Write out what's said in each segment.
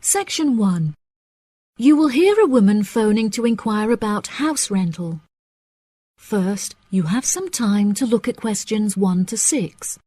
Section 1. You will hear a woman phoning to inquire about house rental. First, you have some time to look at questions 1 to 6.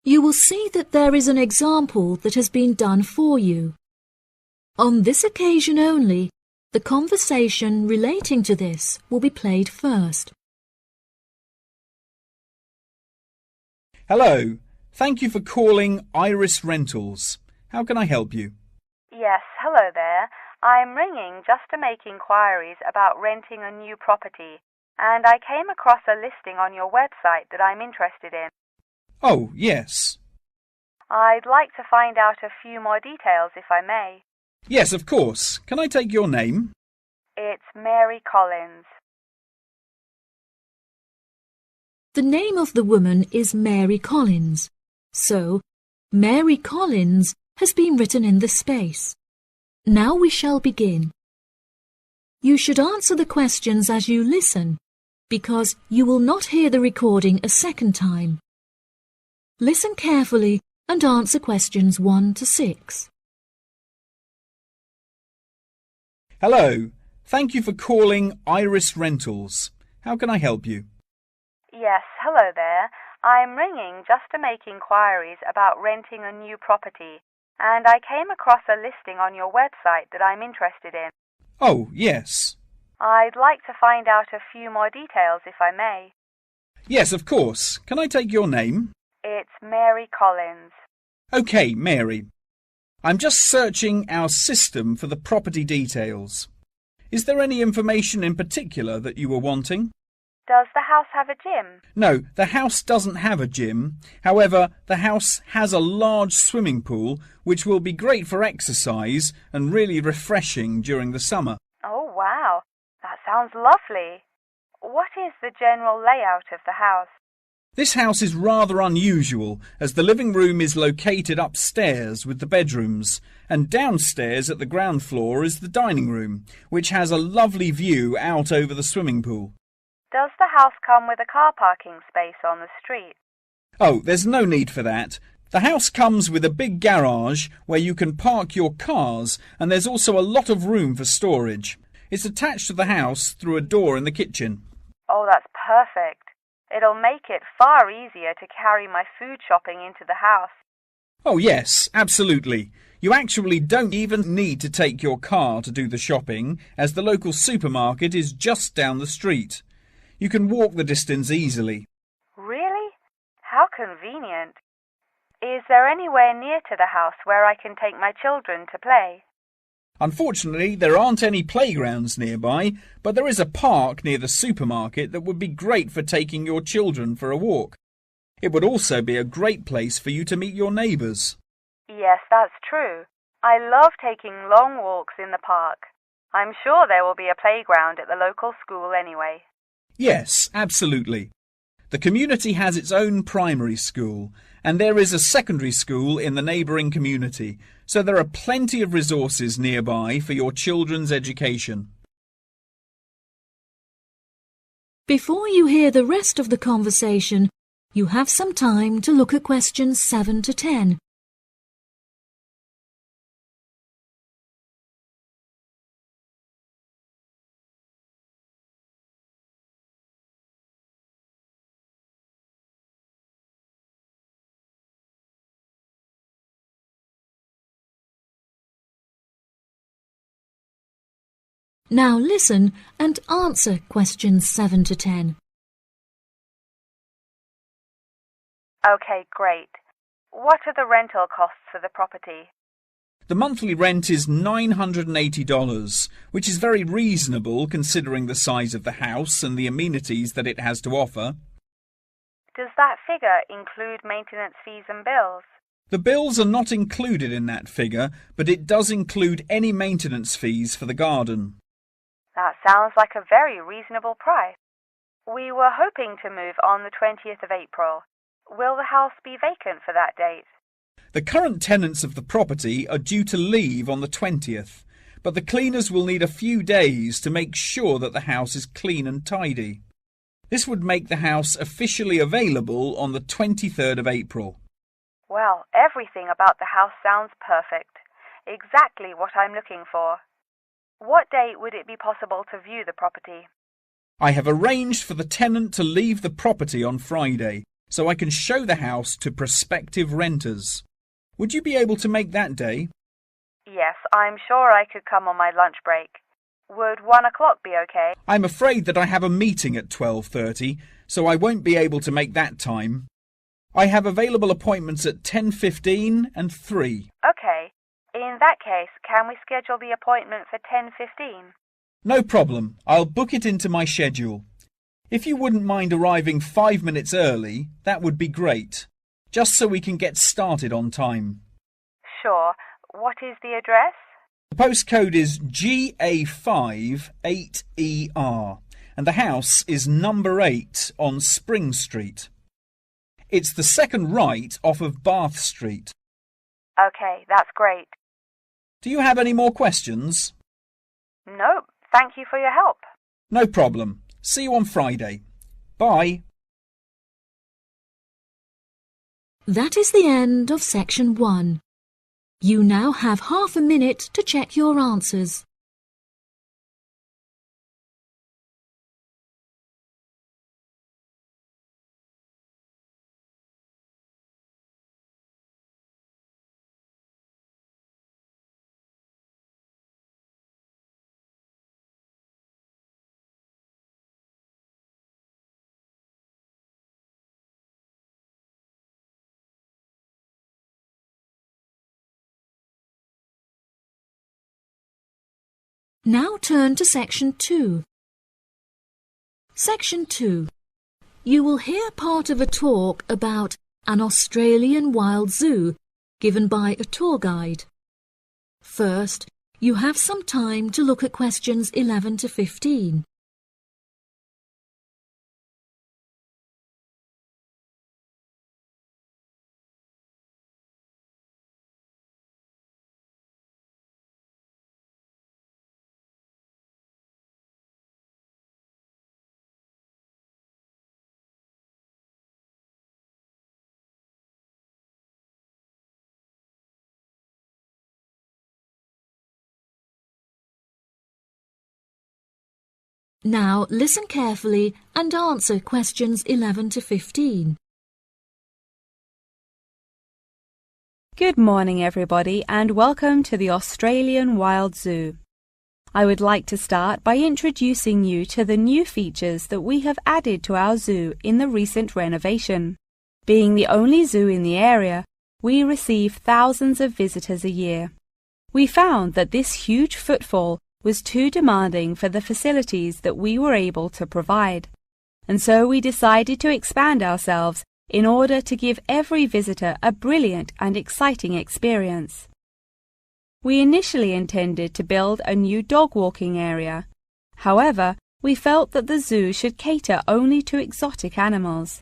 You will see that there is an example that has been done for you. On this occasion only, the conversation relating to this will be played first. Hello. Thank you for calling Iris Rentals. How can I help you? Yes, hello there. I'm ringing just to make inquiries about renting a new property, and I came across a listing on your website that I'm interested in. Oh, yes. I'd like to find out a few more details if I may. Yes, of course. Can I take your name? It's Mary Collins. The name of the woman is Mary Collins, so Mary Collins has been written in the space. Now we shall begin. You should answer the questions as you listen, because you will not hear the recording a second time. Listen carefully and answer questions 1 to 6. Hello. Thank you for calling Iris Rentals. How can I help you? Yes, hello there. I'm ringing just to make inquiries about renting a new property, and I came across a listing on your website that I'm interested in. Oh, yes. I'd like to find out a few more details if I may. Yes, of course. Can I take your name? It's Mary Collins. OK, Mary. I'm just searching our system for the property details. Is there any information in particular that you were wanting? Does the house have a gym? No, the house doesn't have a gym. However, the house has a large swimming pool, which will be great for exercise and really refreshing during the summer. Oh, wow. That sounds lovely. What is the general layout of the house? This house is rather unusual, as the living room is located upstairs with the bedrooms, and downstairs at the ground floor is the dining room, which has a lovely view out over the swimming pool. Does the house come with a car parking space on the street? Oh, there's no need for that. The house comes with a big garage where you can park your cars, and there's also a lot of room for storage. It's attached to the house through a door in the kitchen. Oh, that's perfect. It'll make it far easier to carry my food shopping into the house. Oh, yes, absolutely. You actually don't even need to take your car to do the shopping, as the local supermarket is just down the street. You can walk the distance easily. Really? How convenient. Is there anywhere near to the house where I can take my children to play? Unfortunately, there aren't any playgrounds nearby, but there is a park near the supermarket that would be great for taking your children for a walk. It would also be a great place for you to meet your neighbours. Yes, that's true. I love taking long walks in the park. I'm sure there will be a playground at the local school anyway. Yes, absolutely. The community has its own primary school, and there is a secondary school in the neighbouring community, so there are plenty of resources nearby for your children's education. Before you hear the rest of the conversation, you have some time to look at questions 7 to 10. Now listen and answer questions 7 to 10. Okay, great. What are the rental costs for the property? The monthly rent is $980, which is very reasonable considering the size of the house and the amenities that it has to offer. Does that figure include maintenance fees and bills? The bills are not included in that figure, but it does include any maintenance fees for the garden. That sounds like a very reasonable price. We were hoping to move on the 20th of April. Will the house be vacant for that date? The current tenants of the property are due to leave on the 20th, but the cleaners will need a few days to make sure that the house is clean and tidy. This would make the house officially available on the 23rd of April. Well, everything about the house sounds perfect. Exactly what I'm looking for. What date would it be possible to view the property? I have arranged for the tenant to leave the property on Friday, so I can show the house to prospective renters. Would you be able to make that day? Yes, I'm sure I could come on my lunch break. Would 1 o'clock be okay? I'm afraid that I have a meeting at 12:30, so I won't be able to make that time. I have available appointments at 10:15 and 3. Okay. In that case, can we schedule the appointment for 10:15? No problem. I'll book it into my schedule. If you wouldn't mind arriving 5 minutes early, that would be great, just so we can get started on time. Sure. What is the address? The postcode is GA5 8ER, and the house is number 8 on Spring Street. It's the second right off of Bath Street. Okay, that's great. Do you have any more questions? Nope. Thank you for your help. No problem. See you on Friday. Bye. That is the end of section 1. You now have half a minute to check your answers. Now turn to section 2. Section 2. You will hear part of a talk about an Australian wild zoo given by a tour guide. First, you have some time to look at questions 11 to 15. Now listen carefully and answer questions 11 to 15. Good morning, everybody, and welcome to the Australian Wild Zoo. I would like to start by introducing you to the new features that we have added to our zoo in the recent renovation. Being the only zoo in the area, we receive thousands of visitors a year. We found that this huge footfall was too demanding for the facilities that we were able to provide, and so we decided to expand ourselves in order to give every visitor a brilliant and exciting experience. We initially intended to build a new dog walking area. However, we felt that the zoo should cater only to exotic animals.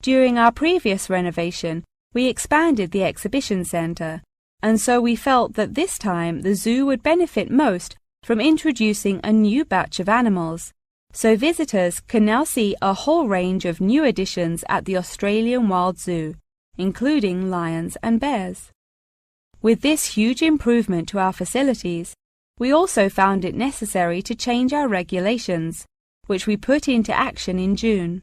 During our previous renovation, we expanded the exhibition centre, and so we felt that this time the zoo would benefit most from introducing a new batch of animals, so visitors can now see a whole range of new additions at the Australian Wild Zoo, including lions and bears. With this huge improvement to our facilities, we also found it necessary to change our regulations, which we put into action in June.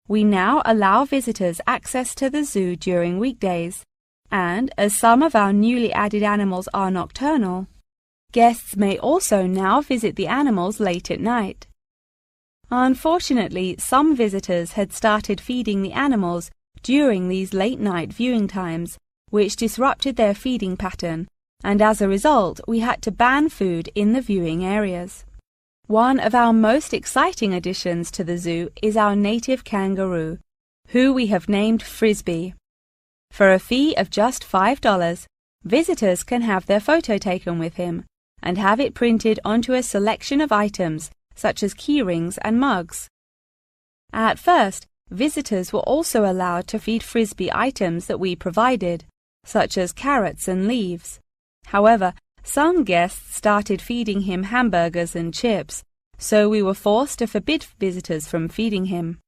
We now allow visitors access to the zoo during weekdays, and as some of our newly added animals are nocturnal, guests may also now visit the animals late at night. Unfortunately, some visitors had started feeding the animals during these late-night viewing times, which disrupted their feeding pattern, and as a result, we had to ban food in the viewing areas. One of our most exciting additions to the zoo is our native kangaroo, who we have named Frisbee. For a fee of just $5, visitors can have their photo taken with him and have it printed onto a selection of items such as keyrings and mugs. At first, visitors were also allowed to feed Frisbee items that we provided, such as carrots and leaves. However, some guests started feeding him hamburgers and chips, so we were forced to forbid visitors from feeding him.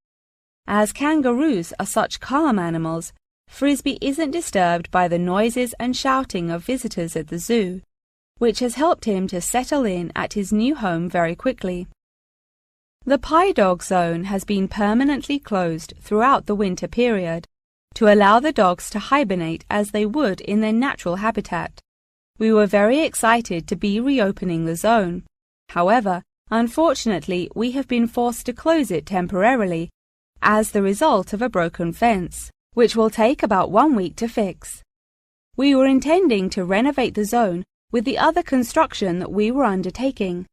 As kangaroos are such calm animals, Frisbee isn't disturbed by the noises and shouting of visitors at the zoo, which has helped him to settle in at his new home very quickly. The Pie Dog Zone has been permanently closed throughout the winter period to allow the dogs to hibernate as they would in their natural habitat. We were very excited to be reopening the zone. However, unfortunately, we have been forced to close it temporarily as the result of a broken fence, which will take about 1 week to fix. We were intending to renovate the zone with the other construction that we were undertaking,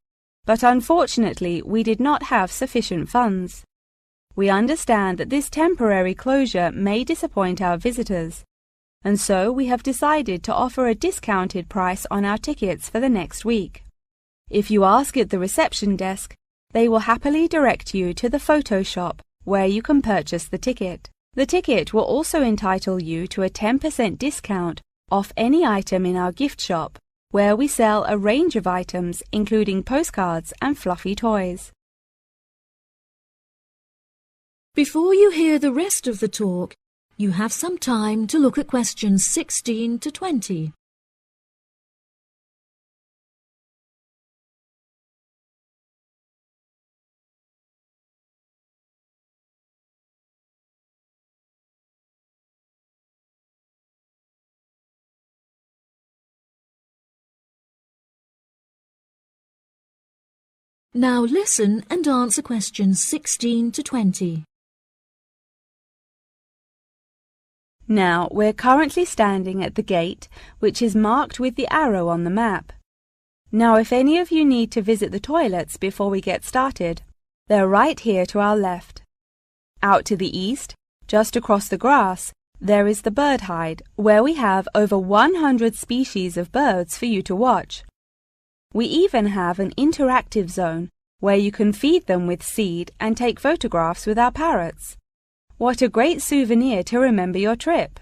but unfortunately we did not have sufficient funds. We understand that this temporary closure may disappoint our visitors, and so we have decided to offer a discounted price on our tickets for the next week. If you ask at the reception desk, they will happily direct you to the photo shop where you can purchase the ticket. The ticket will also entitle you to a 10% discount off any item in our gift shop, where we sell a range of items including postcards and fluffy toys. Before you hear the rest of the talk, you have some time to look at questions 16 to 20. Now listen and answer questions 16 to 20. Now, we're currently standing at the gate, which is marked with the arrow on the map. Now, if any of you need to visit the toilets before we get started, they're right here to our left. Out to the east, just across the grass, there is the bird hide, where we have over 100 species of birds for you to watch. We even have an interactive zone where you can feed them with seed and take photographs with our parrots. What a great souvenir to remember your trip!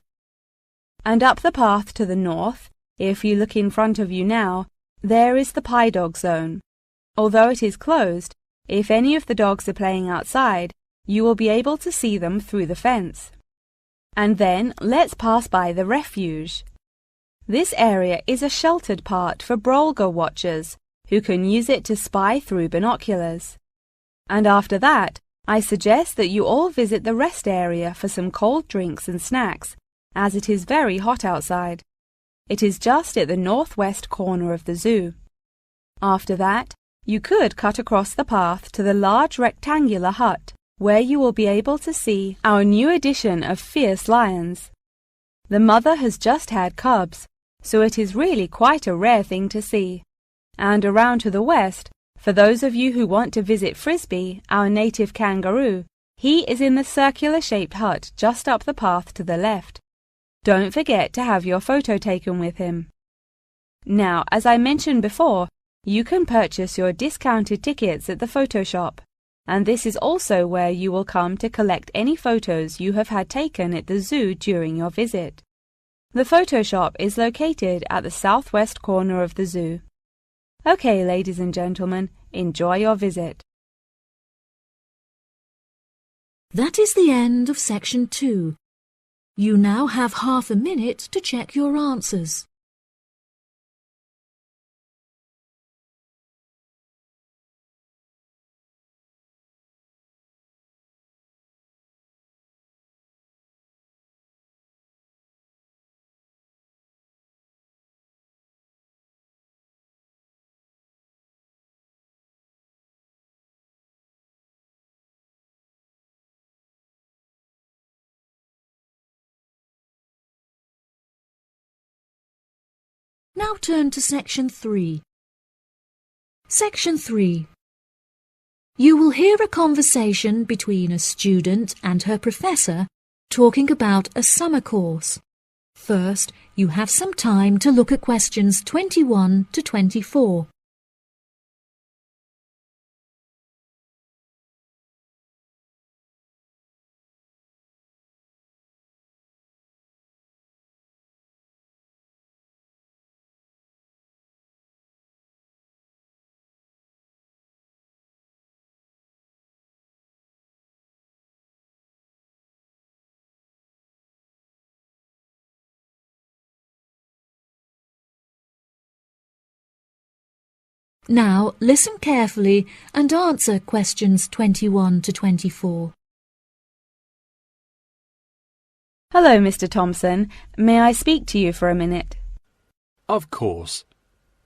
And up the path to the north, if you look in front of you now, there is the Pie Dog Zone. Although it is closed, if any of the dogs are playing outside, you will be able to see them through the fence. And then let's pass by the refuge. This area is a sheltered part for Brolga watchers who can use it to spy through binoculars. And after that, I suggest that you all visit the rest area for some cold drinks and snacks, as it is very hot outside. It is just at the northwest corner of the zoo. After that, you could cut across the path to the large rectangular hut, where you will be able to see our new edition of fierce lions. The mother has just had cubs, so it is really quite a rare thing to see. And around to the west, for those of you who want to visit Frisbee, our native kangaroo, he is in the circular-shaped hut just up the path to the left. Don't forget to have your photo taken with him. Now, as I mentioned before, you can purchase your discounted tickets at the photo shop, and this is also where you will come to collect any photos you have had taken at the zoo during your visit. The photo shop is located at the southwest corner of the zoo. Okay, ladies and gentlemen, enjoy your visit. That is the end of section 2. You now have half a minute to check your answers. Now turn to section 3. Section 3. You will hear a conversation between a student and her professor talking about a summer course. First, you have some time to look at questions 21 to 24. Now listen carefully and answer questions 21 to 24. Hello, Mr. Thompson. May I speak to you for a minute? Of course.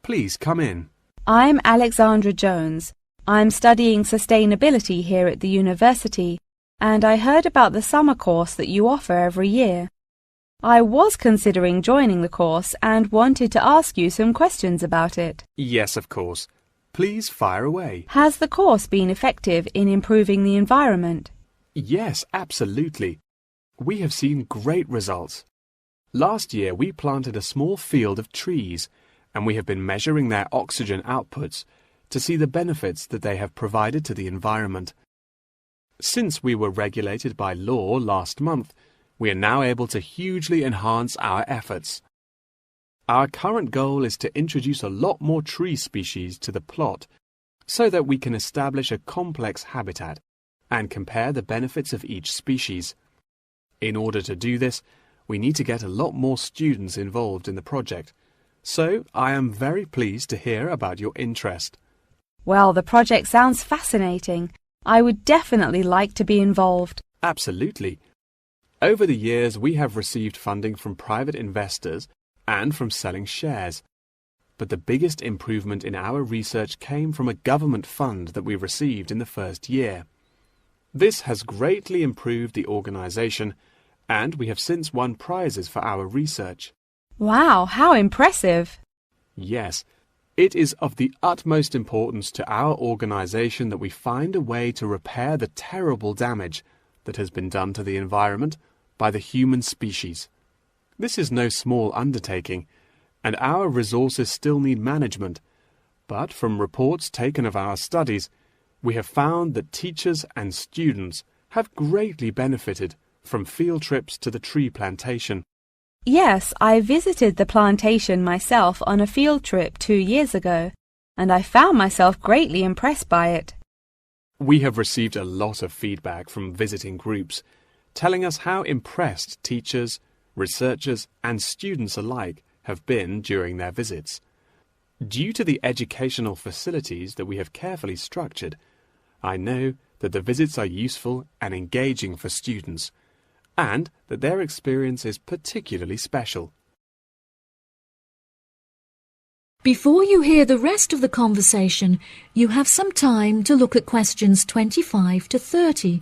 Please come in. I'm Alexandra Jones. I'm studying sustainability here at the university, and I heard about the summer course that you offer every year. I was considering joining the course and wanted to ask you some questions about it. Yes, of course. Please fire away. Has the course been effective in improving the environment? Yes, absolutely. We have seen great results. Last year we planted a small field of trees, and we have been measuring their oxygen outputs to see the benefits that they have provided to the environment. Since we were regulated by law last month, we are now able to hugely enhance our efforts. Our current goal is to introduce a lot more tree species to the plot so that we can establish a complex habitat and compare the benefits of each species. In order to do this, we need to get a lot more students involved in the project. So I am very pleased to hear about your interest. Well, the project sounds fascinating. I would definitely like to be involved. Absolutely. Over the years, we have received funding from private investors and from selling shares. But the biggest improvement in our research came from a government fund that we received in the first year. This has greatly improved the organization, and we have since won prizes for our research. Wow, how impressive! Yes, it is of the utmost importance to our organization that we find a way to repair the terrible damage that has been done to the environment by the human species. This is no small undertaking, and our resources still need management, but from reports taken of our studies, we have found that teachers and students have greatly benefited from field trips to the tree plantation. Yes, I visited the plantation myself on a field trip 2 years ago, and I found myself greatly impressed by it. We have received a lot of feedback from visiting groups, telling us how impressed teachers, researchers, and students alike have been during their visits. Due to the educational facilities that we have carefully structured, I know that the visits are useful and engaging for students, and that their experience is particularly special. Before you hear the rest of the conversation, you have some time to look at questions 25 to 30.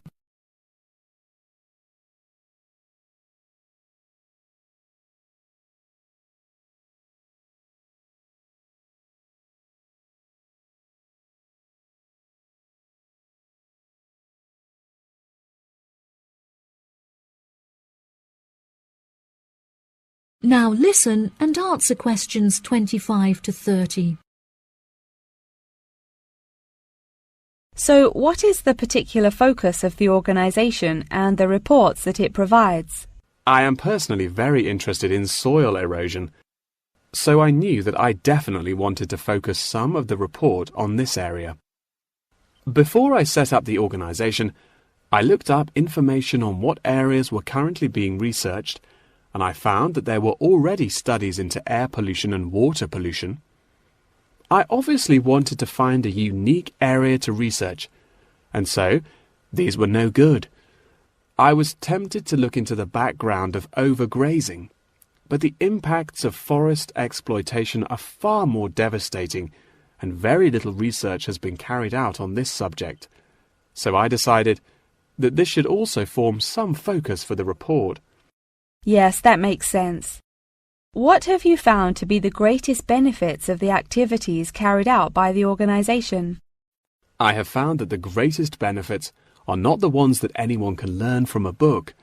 Now listen and answer questions 25 to 30. So, what is the particular focus of the organization and the reports that it provides? I am personally very interested in soil erosion, so I knew that I definitely wanted to focus some of the report on this area. Before I set up the organization, I looked up information on what areas were currently being researched, and I found that there were already studies into air pollution and water pollution. I obviously wanted to find a unique area to research, and so these were no good. I was tempted to look into the background of overgrazing, but the impacts of forest exploitation are far more devastating, and very little research has been carried out on this subject. So I decided that this should also form some focus for the report. Yes, that makes sense. What have you found to be the greatest benefits of the activities carried out by the organization? I have found that the greatest benefits are not the ones that anyone can learn from a book,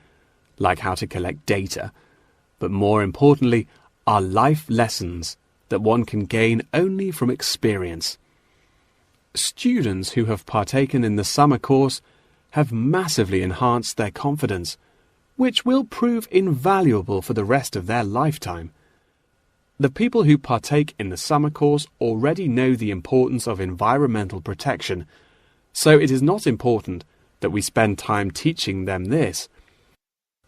like how to collect data, but more importantly, are life lessons that one can gain only from experience. Students who have partaken in the summer course have massively enhanced their confidence, which will prove invaluable for the rest of their lifetime. The people who partake in the summer course already know the importance of environmental protection, so it is not important that we spend time teaching them this.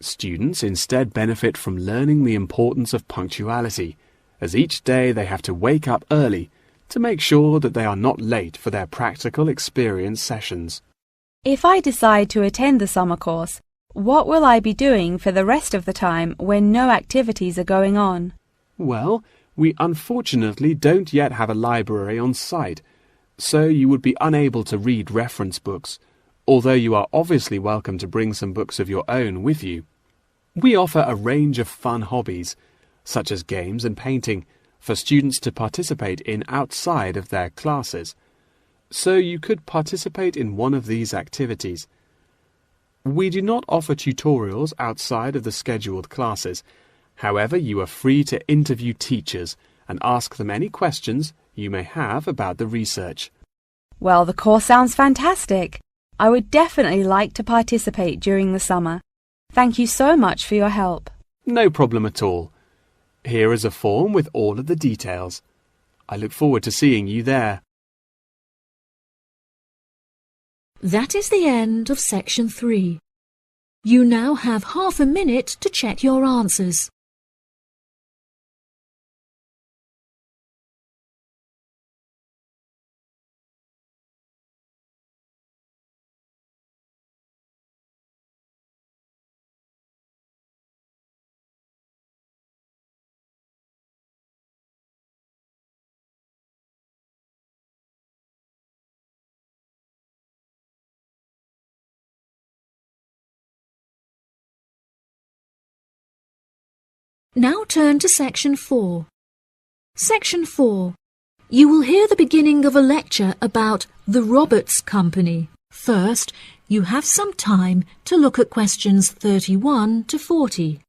Students instead benefit from learning the importance of punctuality, as each day they have to wake up early to make sure that they are not late for their practical experience sessions. If I decide to attend the summer course, what will I be doing for the rest of the time when no activities are going on? Well, we unfortunately don't yet have a library on site, so you would be unable to read reference books, although you are obviously welcome to bring some books of your own with you. We offer a range of fun hobbies, such as games and painting, for students to participate in outside of their classes, so you could participate in one of these activities. We do not offer tutorials outside of the scheduled classes. However, you are free to interview teachers and ask them any questions you may have about the research. Well, the course sounds fantastic. I would definitely like to participate during the summer. Thank you so much for your help. No problem at all. Here is a form with all of the details. I look forward to seeing you there. That is the end of section 3. You now have half a minute to check your answers. Now turn to section 4. Section 4. You will hear the beginning of a lecture about the Roberts Company. First, you have some time to look at questions 31 to 40.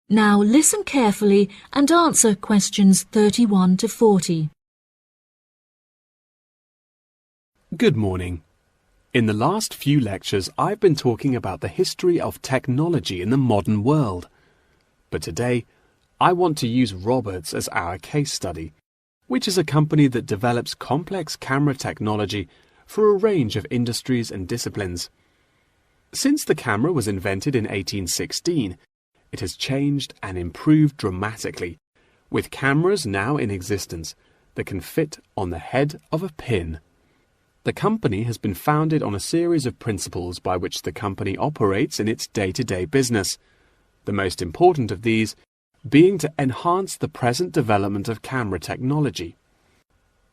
Now listen carefully and answer questions 31 to 40. Good morning. In the last few lectures, I've been talking about the history of technology in the modern world. But today, I want to use Roberts as our case study, which is a company that develops complex camera technology for a range of industries and disciplines. Since the camera was invented in 1816, it has changed and improved dramatically, with cameras now in existence that can fit on the head of a pin. The company has been founded on a series of principles by which the company operates in its day-to-day business, the most important of these being to enhance the present development of camera technology.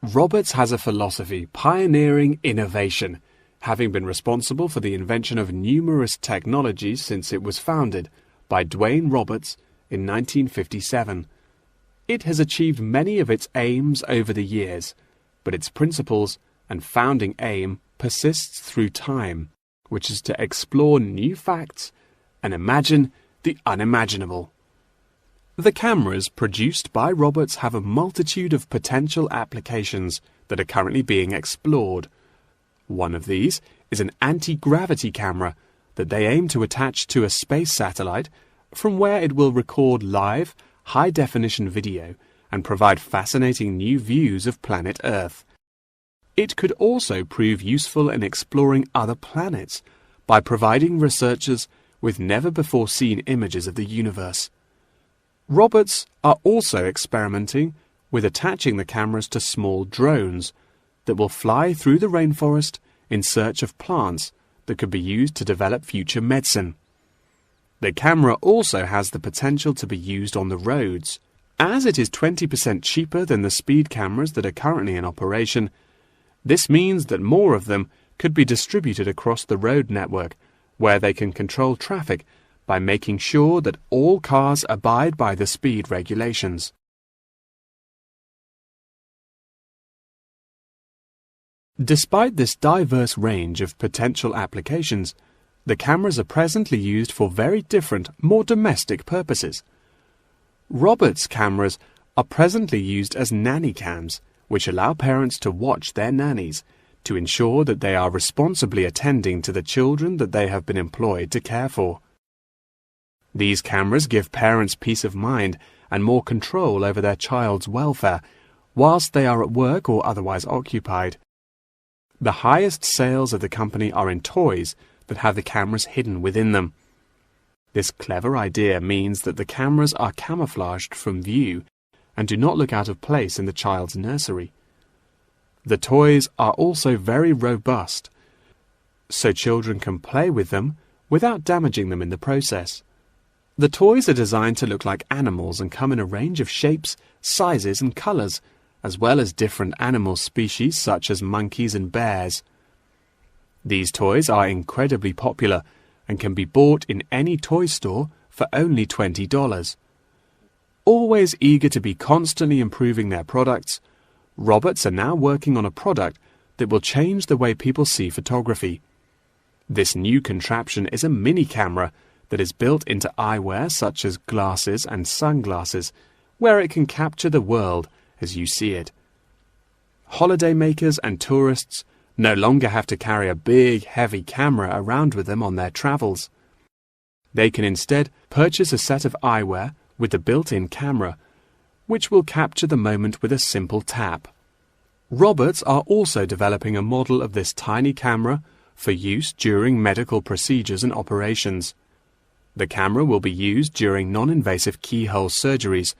Roberts has a philosophy pioneering innovation, having been responsible for the invention of numerous technologies since it was founded by Dwayne Roberts in 1957. It has achieved many of its aims over the years, but its principles and founding aim persists through time, which is to explore new facts and imagine the unimaginable. The cameras produced by Roberts have a multitude of potential applications that are currently being explored. One of these is an anti-gravity camera that they aim to attach to a space satellite from where it will record live, high-definition video and provide fascinating new views of planet Earth. It could also prove useful in exploring other planets by providing researchers with never-before-seen images of the universe. Roberts are also experimenting with attaching the cameras to small drones that will fly through the rainforest in search of plants that could be used to develop future medicine. The camera also has the potential to be used on the roads. As it is 20% cheaper than the speed cameras that are currently in operation, this means that more of them could be distributed across the road network, where they can control traffic by making sure that all cars abide by the speed regulations. Despite this diverse range of potential applications, the cameras are presently used for very different, more domestic purposes. Robert's cameras are presently used as nanny cams, which allow parents to watch their nannies to ensure that they are responsibly attending to the children that they have been employed to care for. These cameras give parents peace of mind and more control over their child's welfare whilst they are at work or otherwise occupied. The highest sales of the company are in toys that have the cameras hidden within them. This clever idea means that the cameras are camouflaged from view and do not look out of place in the child's nursery. The toys are also very robust, so children can play with them without damaging them in the process. The toys are designed to look like animals and come in a range of shapes, sizes and colours, as well as different animal species such as monkeys and bears. These toys are incredibly popular and can be bought in any toy store for only $20. Always eager to be constantly improving their products, Roberts are now working on a product that will change the way people see photography. This new contraption is a mini camera that is built into eyewear such as glasses and sunglasses, where it can capture the world as you see it. Holidaymakers and tourists no longer have to carry a big, heavy camera around with them on their travels. They can instead purchase a set of eyewear with the built-in camera, which will capture the moment with a simple tap. Roberts are also developing a model of this tiny camera for use during medical procedures and operations. The camera will be used during non-invasive keyhole surgeries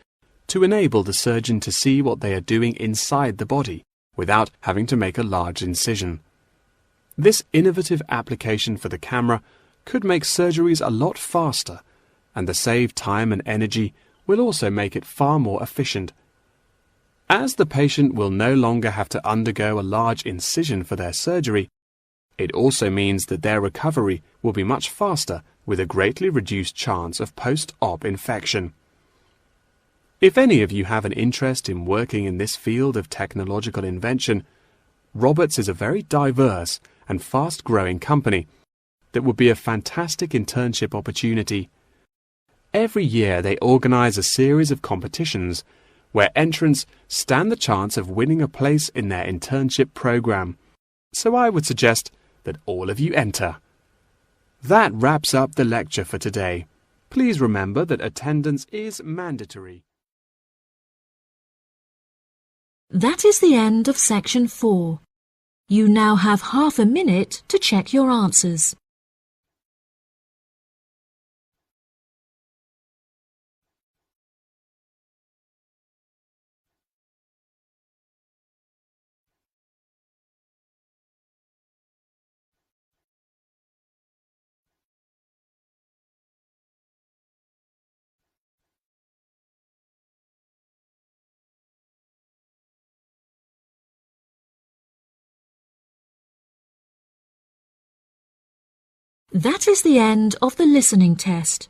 to enable the surgeon to see what they are doing inside the body without having to make a large incision. This innovative application for the camera could make surgeries a lot faster, and the saved time and energy will also make it far more efficient. As the patient will no longer have to undergo a large incision for their surgery, it also means that their recovery will be much faster with a greatly reduced chance of post-op infection. If any of you have an interest in working in this field of technological invention, Roberts is a very diverse and fast-growing company that would be a fantastic internship opportunity. Every year they organize a series of competitions where entrants stand the chance of winning a place in their internship program. So I would suggest that all of you enter. That wraps up the lecture for today. Please remember that attendance is mandatory. That is the end of section 4. You now have half a minute to check your answers. That is the end of the listening test.